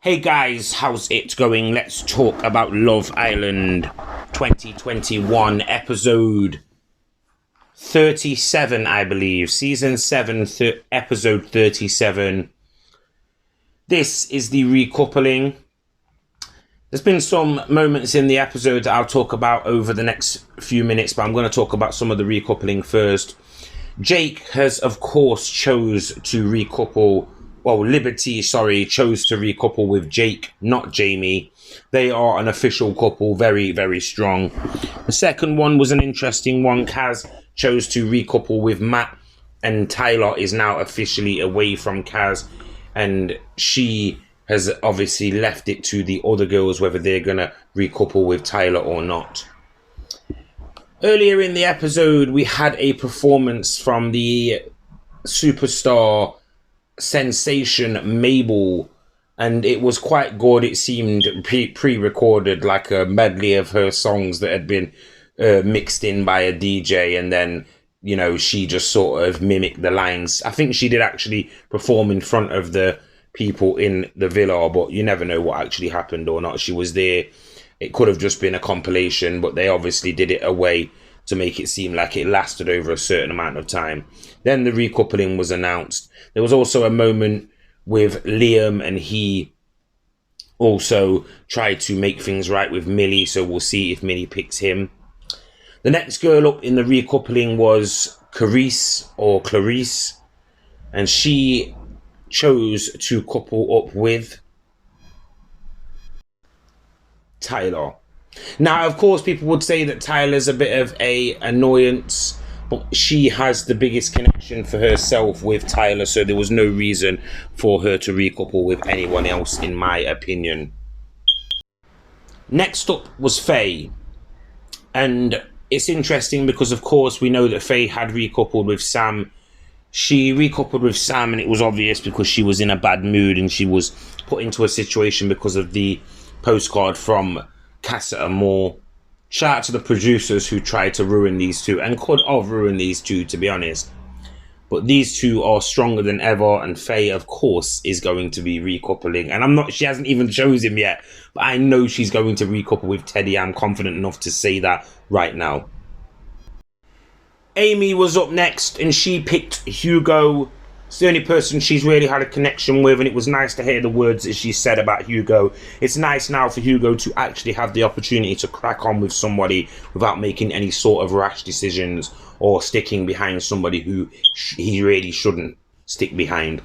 Hey guys, how's it going? Let's talk about Love Island 2021 episode 37, I believe. Season 7, episode 37. This is the recoupling. There's been some moments in the episode that I'll talk about over the next few minutes, but I'm going to talk about some of the recoupling first. Jake has, of course, chose to recouple. Well, Liberty, chose to recouple with Jake, not Jamie. They are an official couple, very, very strong. The second one was an interesting one. Kaz chose to recouple with Matt, and Tyler is now officially away from Kaz, and she has obviously left it to the other girls whether they're going to recouple with Tyler or not. Earlier in the episode, we had a performance from the superstar sensation Mabel, and it was quite good. It seemed pre-recorded, like a medley of her songs that had been mixed in by a DJ, and then, you know, she just sort of mimicked the lines. I think she did actually perform in front of the people in the villa, but you never know what actually happened or not. She was there. It could have just been a compilation, but they obviously did it away to make it seem like it lasted over a certain amount of time. Then the recoupling was announced. There was also a moment with Liam, and he also tried to make things right with Millie, so we'll see if Millie picks him. The next girl up in the recoupling was Clarice, and she chose to couple up with Tyler. Now, of course, people would say that Tyler's a bit of a annoyance, but she has the biggest connection for herself with Tyler, so there was no reason for her to recouple with anyone else, in my opinion. Next up was Faye, and it's interesting because, of course, we know that Faye had recoupled with Sam. She recoupled with Sam, and it was obvious because she was in a bad mood and she was put into a situation because of the postcard from Cassetta Moore. Shout out to the producers who tried to ruin these two, and could have ruined these two, to be honest. But these two are stronger than ever, and Faye, of course, is going to be recoupling. And she hasn't even chosen him yet, but I know she's going to recouple with Teddy. I'm confident enough to say that right now. Amy was up next, and she picked Hugo. It's the only person she's really had a connection with, and it was nice to hear the words that she said about Hugo. It's nice now for Hugo to actually have the opportunity to crack on with somebody without making any sort of rash decisions or sticking behind somebody who he really shouldn't stick behind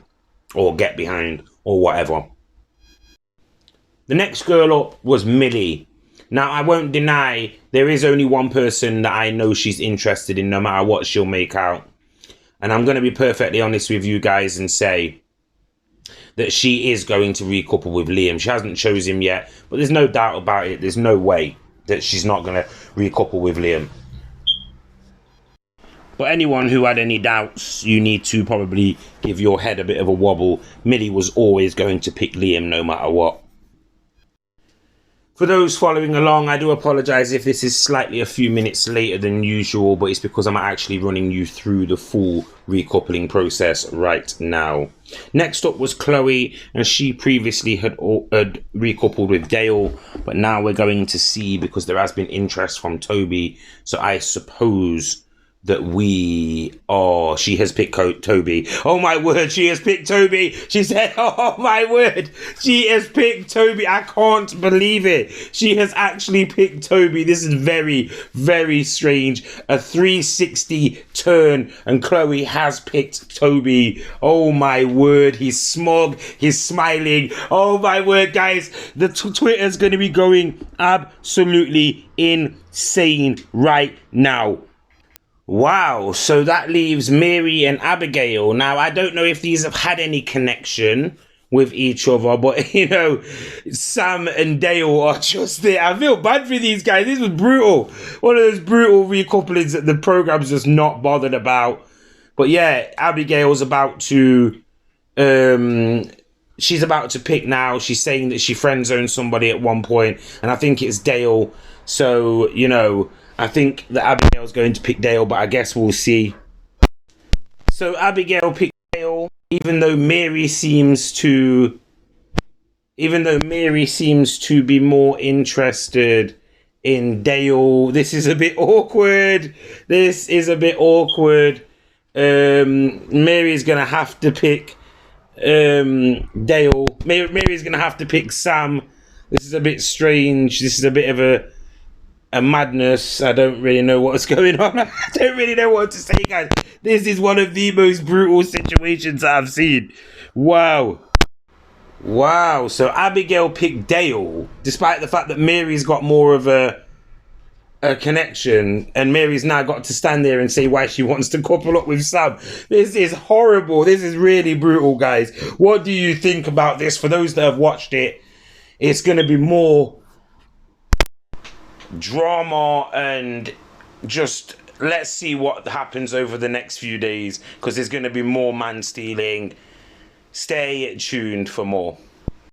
or get behind or whatever. The next girl up was Millie. Now, I won't deny there is only one person that I know she's interested in, no matter what she'll make out. And I'm going to be perfectly honest with you guys and say that she is going to recouple with Liam. She hasn't chosen him yet, but there's no doubt about it. There's no way that she's not going to recouple with Liam. But anyone who had any doubts, you need to probably give your head a bit of a wobble. Millie was always going to pick Liam no matter what. For those following along, I do apologise if this is slightly a few minutes later than usual, but it's because I'm actually running you through the full recoupling process right now. Next up was Chloe, and she previously had recoupled with Dale, but now we're going to see, because there has been interest from Toby, so I suppose that she has picked Toby. Oh my word, she has picked Toby. She said, oh my word, she has picked Toby. I can't believe it. She has actually picked Toby. This is very, very strange. A 360 turn, and Chloe has picked Toby. Oh my word, he's smug, he's smiling. Oh my word, guys, the Twitter's going to be going absolutely insane right now. Wow, so that leaves Mary and Abigail. Now, I don't know if these have had any connection with each other, but, you know, Sam and Dale are just there. I feel bad for these guys. This was brutal. One of those brutal recouplings that the program's just not bothered about. But yeah, Abigail's about to... she's about to pick now. She's saying that she friend-zoned somebody at one point, and I think it's Dale. So, you know... I think that Abigail's going to pick Dale, but I guess we'll see. So Abigail picked Dale, even though Mary seems to even though Mary seems to be more interested in Dale, this is a bit awkward. Mary's gonna have to pick Dale. Mary's gonna have to pick Sam. This is a bit strange. This is a bit of a madness. I don't really know what's going on. I don't really know what to say, guys. This is one of the most brutal situations I've seen. Wow. So Abigail picked Dale, despite the fact that Mary's got more of a connection, and Mary's now got to stand there and say why she wants to couple up with Sam. This is horrible. This is really brutal, guys. What do you think about this? For those that have watched it, it's going to be more drama, and just let's see what happens over the next few days, because there's going to be more man stealing. Stay tuned for more.